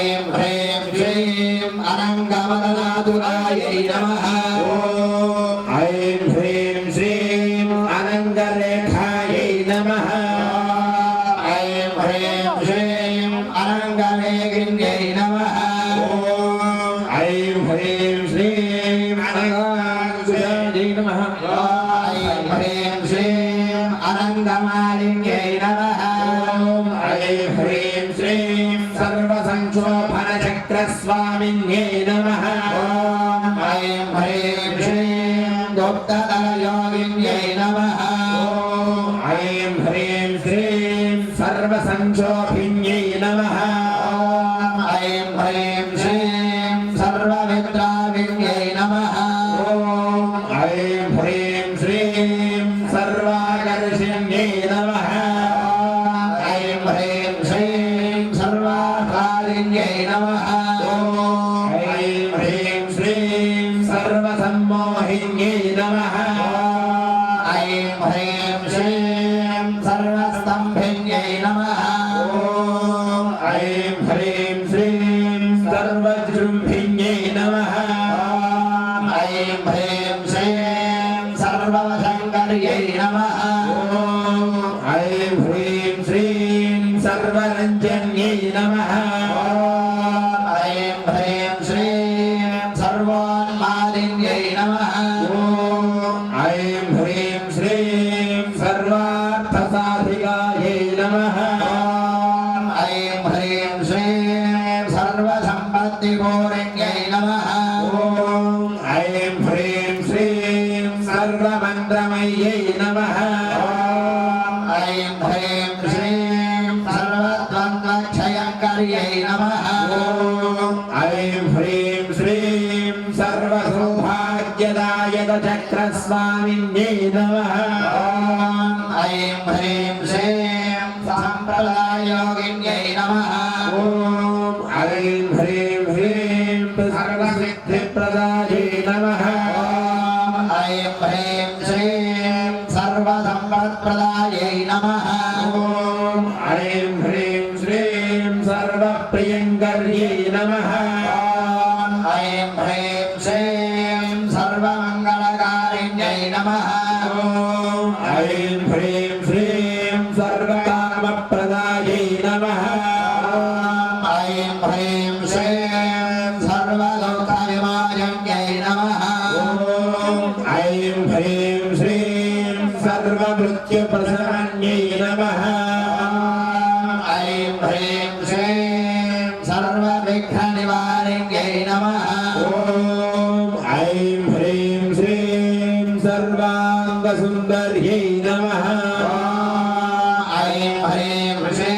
ऐं ह्रीं श्रीं अनङ्गवदनातुलायै नमः ऐं ह्रीं श्रीं अनङ्गरेखायै नमः ऐं ह्रीं श्रीं अनङ्गवेगिन्यै नमः ऐं ह्रीं श्रीं अनङ्गकुजायै नमः ऐं ह्रीं श्रीं अनङ्गमालिन्यै नमः ऐं ह्रीं श्रीं सर्वसंक्षोभनचक्रस्वामिन्यै नमः ऐं ह्रीं श्रीं गुप्तधरयोगिन्यै नमः ऐं ह्रीं श्रीं सर्वसंक्षोभिन्यै नमः ऐं ह्रीं श्रीं सर्वविद्राविन्यै नमः ऐं ह्रीं श्रीं सर्वाकर्षिण्यै नमः ऐं ह्रीं श्रीं सर्वाकारिण्यै नमः ऐं ह्रीं श्रीं सर्वसम्मोहिन्यै नमः ऐं ह्रीं श्रीं सर्वस्तम्भिन्यै नमः ऐं ह्रीं श्रीं सर्वजृम्भिन्यै नमः ऐं ह्रीं श्रीं सर्ववशङ्कर्यै नमः ऐं ह्रीं श्रीं सर्वरञ्जन्यै नमः ऐं ह्रीं श्रीं सर्वोन्मादिन्यै नमः ऐं ह्रीं श्रीं सर्वार्थसाधिकायै नमः ऐं ह्रीं श्रीं सर्वसम्पत्तिपूरिण्यै नमः ऐं ह्रीं श्रीं सर्वमन्त्रमय्यै नमः ऐं ह्रीं श्रीं सर्वद्वन्द्वक्षयङ्कर्यै नमः ऐं ह्रीं श्रीं सर्वसौभाग्यदायकचक्रस्वामिन्यै नमः ऐं ह्रीं श्रीं सम्प्रदायोगिन्यै नमः ऐं ह्रीं श्रीं सर्वसिद्धिप्रदायै नमः ऐं ह्रीं श्रीं सर्वसम्पत्प्रदायै नमः ऐं ह्रीं श्रीं सर्वप्रियङ्कर्यै नमः ऐं ह्रीं श्रीं सर्वमङ्गलकारिण्यै नमः ऐं ह्रीं श्रीं सर्वकामप्रदायै नमः ऐं ह्रीं श्रीं सर्वलोकविमोचन्यै नमः ऐं ह्रीं श्रीं सर्वमृत्युप्रशमन्यै नमः ऐं ह्रीं श्रीं सर्वविघ्ननिवारिण्यै नमः ऐं ह्रीं श्रीं सर्वाङ्गसुन्दर्यै नमः ऐं ह्रीं श्रीं